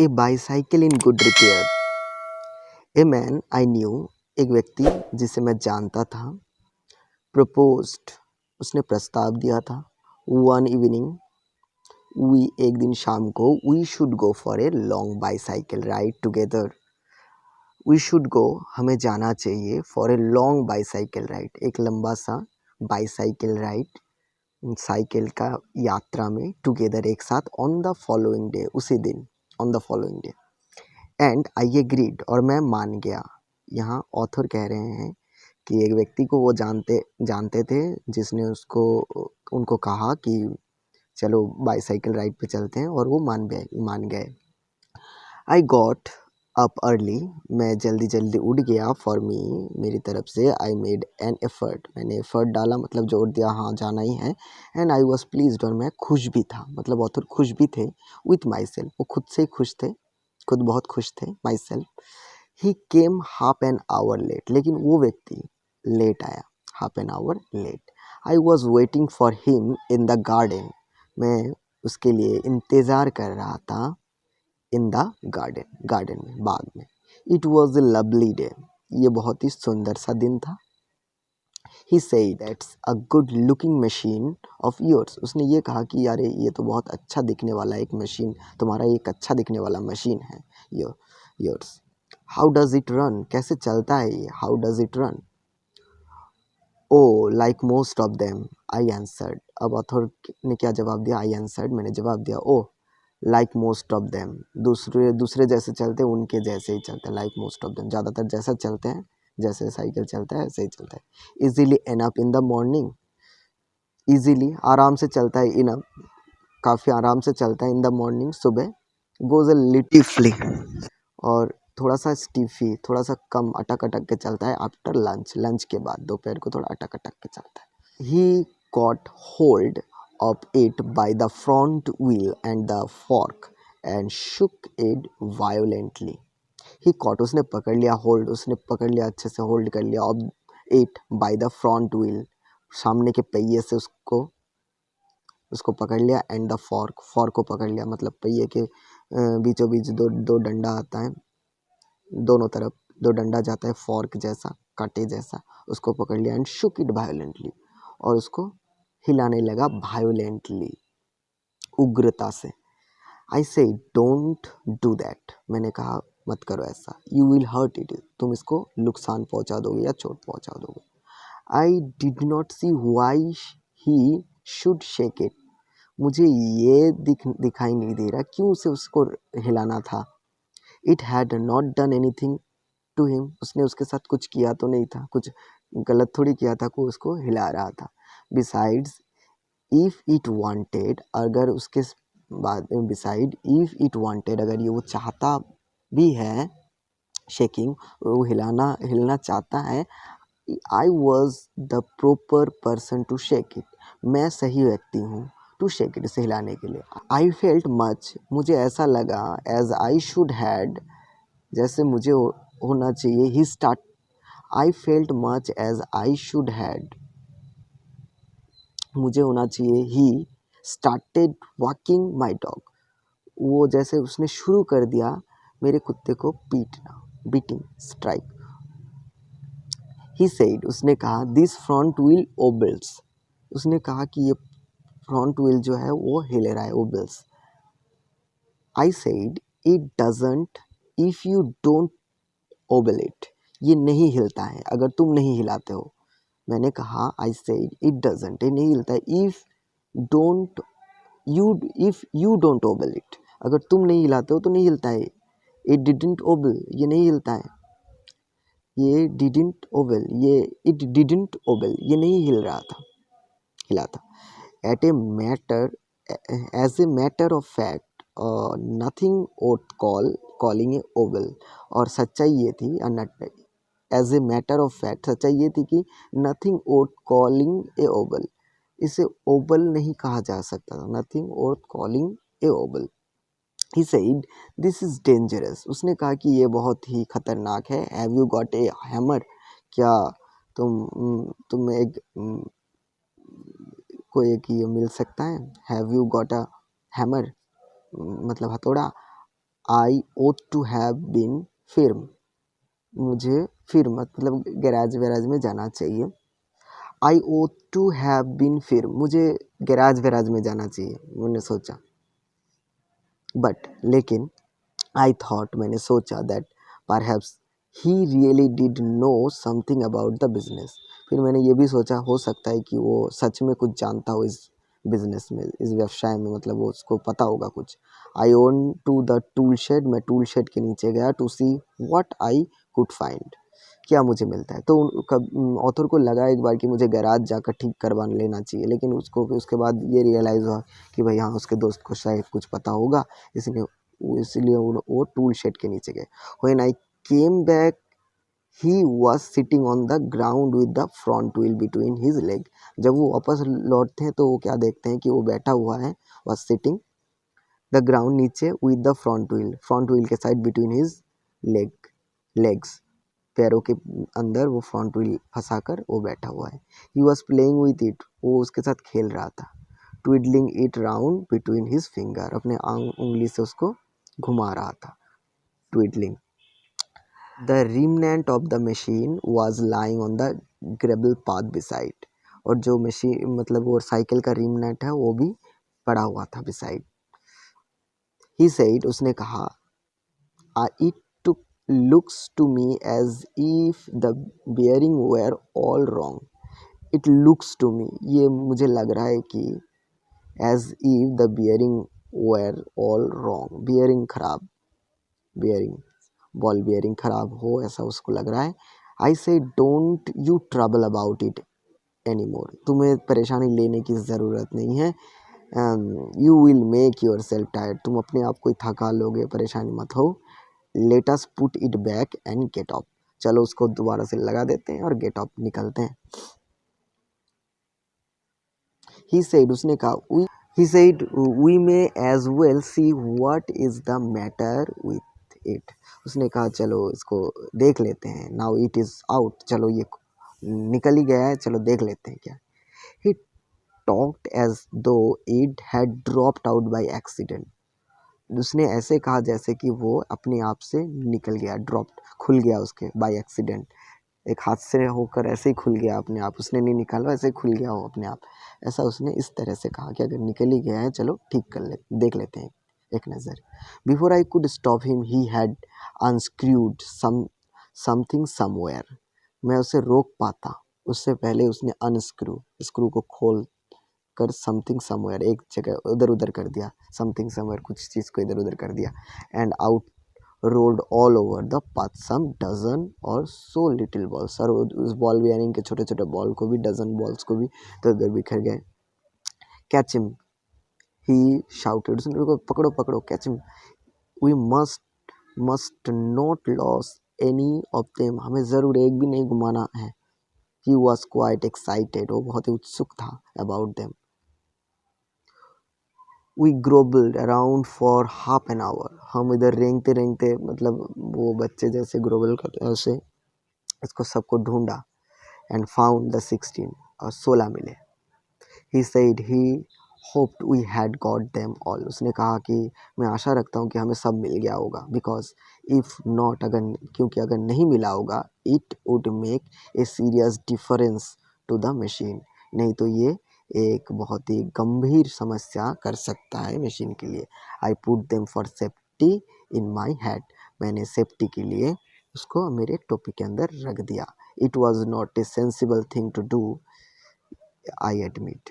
A bicycle in good repair. A man I knew, एक व्यक्ति जिसे मैं जानता था। प्रपोज्ड, उसने प्रस्ताव दिया था। वन इवनिंग, वी, एक दिन शाम को, we should go for a long bicycle ride together. We should go, हमें जाना चाहिए, for a long bicycle ride, एक लंबा सा बाईसाइकिल राइड, साइकिल का यात्रा में, टुगेदर एक साथ, ऑन द फॉलोइंग डे, उसी दिन, on the following day. And I agreed, और मैं मान गया। यहाँ ऑथर कह रहे हैं कि एक व्यक्ति को वो जानते थे जिसने उनको कहा कि चलो बाईसाइकिल राइड पे चलते हैं, और वो मान गए। आई गॉट अप अर्ली, मैं जल्दी उठ गया। फॉर मी, मेरी तरफ से। आई मेड एन एफर्ट, मैंने एफर्ट डाला, मतलब जोर दिया, हाँ जाना ही है। एंड आई वॉज प्लीज्ड, और मैं खुश भी था, मतलब ऑथर खुश भी थे। विथ माई सेल्फ, वो खुद से ही खुश थे, खुद बहुत खुश थे। Myself. He came half an hour late, लेकिन वो व्यक्ति लेट आया, half an hour late. I was waiting for him in the garden, मैं उसके लिए इंतज़ार कर रहा था। इन द गार्डन, गार्डन में, बाग में। It was a lovely day, ये बहुत ही सुंदर सा दिन था। He said that's a good looking machine of yours, उसने ये कहा कि यार ये तो बहुत अच्छा दिखने वाला एक मशीन, तुम्हारा एक अच्छा दिखने वाला मशीन है yours. How does it run, कैसे चलता है ये, how does it run. Oh like most of them, I answered, अब ऑथर ने क्या जवाब दिया, आई आंसर्ड, मैंने जवाब दिया। Oh like most of them, दूसरे जैसे चलते हैं उनके जैसे ही चलते हैं। लाइक मोस्ट ऑफ देम, ज़्यादातर जैसा चलते हैं, जैसे साइकिल चलता है ऐसे ही चलता है। Easily enough in the morning, easily आराम से चलता है, इनअप काफ़ी आराम से चलता है, इन द मॉर्निंग सुबह। गोज अ लिटिफली, और थोड़ा सा स्टीफी, थोड़ा सा कम अटक के चलता है। आफ्टर लंच, लंच के बाद, दोपहर को थोड़ा अटक के चलता है। He caught hold of it by the front wheel and the fork and shook it violently. He caught, उसने पकड़ लिया, hold, उसने पकड़ लिया, अच्छे से होल्ड कर लिया, of it by the front wheel, सामने के पहिए से उसको पकड़ लिया, and the fork, fork को पकड़ लिया, मतलब पहिए के बीचों बीच दो डंडा आता है, दोनों तरफ दो डंडा जाता है, fork जैसा, कांटे जैसा, उसको पकड़ लिया, and shook it violently, और उसको हिलाने लगा violently, उग्रता से। आई से डोंट डू दैट, मैंने कहा मत करो ऐसा। यू विल हर्ट इट, तुम इसको नुकसान पहुंचा दोगे या चोट पहुंचा दोगे। I did not see why he should shake it, मुझे ये दिखाई नहीं दे रहा क्यों उसे उसको हिलाना था। It had not done anything to him, उसने उसके साथ कुछ किया तो नहीं था, कुछ गलत थोड़ी किया था को उसको हिला रहा था। बिसाइड्स इफ़ इट वांटेड, अगर उसके बाद, बिसाइड इफ़ इट वांटेड, अगर ये वो चाहता भी है, शेकिंग, वो हिलना चाहता है, I was the proper person to shake it, मैं सही व्यक्ति हूँ टू शेक इट, इसे हिलाने के लिए। आई फेल्ट मच, मुझे ऐसा लगा, एज आई शुड हैड, जैसे मुझे होना चाहिए। He start, I felt much as I should had, मुझे होना चाहिए। He started walking my dog, वो जैसे उसने शुरू कर दिया मेरे कुत्ते को पीटना, बीटिंग, स्ट्राइक। ही सेड, उसने कहा, दिस फ्रंट व्हील ओबल्स, उसने कहा कि ये फ्रंट व्हील जो है वो हिल रहा है, wobbles. I said it doesn't if you don't wobble it, ये नहीं हिलता है अगर तुम नहीं हिलाते हो। मैंने कहा, आई सेड इट डजंट, ये नहीं हिलता है, if you don't wobble it, अगर तुम नहीं हिलाते हो तो नहीं हिलता है। इट डिडंट ओबल, ये नहीं हिलता है, ये didn't wobble, it didn't wobble, ये नहीं हिला था। At a matter, as a matter of fact, nothing ought calling a wobble, और सच्चाई ये थी, as a matter of fact, सच्चाई ये थी कि नथिंग ओट कॉलिंग ए ओबल, इसे ओबल नहीं कहा जा सकता था, nothing ought calling a wobble. He said, this is dangerous, उसने कहा कि ये बहुत ही खतरनाक है। Have you got a hammer, क्या तुम एक कोई एक ये मिल सकता है। Have you got a hammer, मतलब हथौड़ा। आई ought to have been firm, मुझे फिर मतलब गैराज वैराज में जाना चाहिए। आई ought to have been firm, मुझे गैराज वैराज में जाना चाहिए, मैंने सोचा। बट लेकिन आई थॉट, मैंने सोचा that perhaps he really did know something about the business, फिर मैंने ये भी सोचा हो सकता है कि वो सच में कुछ जानता हो इस बिजनेस में, इस व्यवसाय में, मतलब वो उसको पता होगा कुछ। I on to the tool shed, मैं टूल शेड के नीचे गया to see what I could find, क्या मुझे मिलता है। तो ऑथर को लगा एक बार कि मुझे गैराज जाकर ठीक करवा लेना चाहिए, लेकिन उसको उसके बाद ये रियलाइज़ हुआ कि भाई हाँ उसके दोस्त को शायद कुछ पता होगा, इसलिए वो टूल शेड के नीचे गए। When I came back he was sitting on the ground with the front wheel between his leg, जब वो वापस लौटते हैं तो वो क्या देखते हैं कि वो बैठा हुआ है, वॉज सिटिंग द ग्राउंड, नीचे, विद द फ्रंट व्हील के साइड बिटवीन हिज लेग्स, पैरों के अंदर वो फ्रंट व्हील फंसाकर वो बैठा हुआ है। He was playing with it, वो उसके साथ खेल रहा था। Twiddling it round between his finger, अपने उंगली से उसको घुमा रहा था, twiddling. The remnant of the machine was lying on the gravel path beside, और जो मशीन मतलब वो साइकिल का रिमनेंट है वो भी पड़ा हुआ था बिसाइड। ही सेड, उसने कहा, it looks to me as if the bearing were all wrong. It looks to me, ये मुझे लग रहा है कि as if the bearing were all wrong, bearing खराब, bearing बॉल bearing खराब हो ऐसा उसको लग रहा है। I say don't you trouble about it anymore, तुम्हें परेशानी लेने की ज़रूरत नहीं है। You will make yourself tired, तुम अपने आप को थका लोगे, परेशानी मत हो। Let us put it back and get off, चलो उसको दोबारा से लगा देते हैं और गेट ऑफ निकलते हैं। ही सेड, उसने कहा, he said we may as well see what is the matter with it, उसने कहा चलो इसको देख लेते हैं। नाउ इट इज आउट, चलो ये निकल ही गया है, चलो देख लेते हैं क्या। ही टॉक्ड एज दो it had dropped out by accident, उसने ऐसे कहा जैसे कि वो अपने आप से निकल गया, ड्रॉप्ड, खुल गया उसके बाय एक्सीडेंट, एक हादसे होकर ऐसे ही खुल गया अपने आप, उसने नहीं निकाला, ऐसे ही खुल गया हो अपने आप, ऐसा उसने इस तरह से कहा कि अगर निकल ही गया है चलो ठीक कर ले, देख लेते हैं एक नज़र। Before I could stop him he had unscrewed something somewhere, मैं उसे रोक पाता उससे पहले उसने स्क्रू को खोल कर समथिंग समवेयर, एक जगह उधर उधर कर दिया, समथिंग समवेयर कुछ चीज़ को इधर उधर कर दिया। And out rolled all over the path some dozen or so little balls, और उस बॉल बेयरिंग के छोटे छोटे बॉल को भी, डजन बॉल्स को भी इधर उधर बिखर गए। कैच हिम ही शाउटेड, उसने पकड़ो पकड़ो, catch him, we must not lose any of them, हमें ज़रूर एक भी नहीं घुमाना है। ही वॉज क्वाइट एक्साइटेड, वो बहुत ही उत्सुक था about them. We grovelled around for half an hour, हम इधर रेंगते रेंगते, मतलब वो बच्चे जैसे ग्रोबल करते हैं वैसे इसको सबको ढूंढा। एंड फाउंड द 16, और 16 मिले। He said he hoped we had got them all, उसने कहा कि मैं आशा रखता हूँ कि हमें सब मिल गया होगा। बिकॉज इफ़ नॉट, अगर, क्योंकि अगर नहीं मिला होगा, it would make a serious difference to the machine, नहीं तो ये एक बहुत ही गंभीर समस्या कर सकता है मशीन के लिए। I put them for safety in my head, मैंने सेफ्टी के लिए उसको मेरे टोपी के अंदर रख दिया। It was not a sensible thing to do, I admit,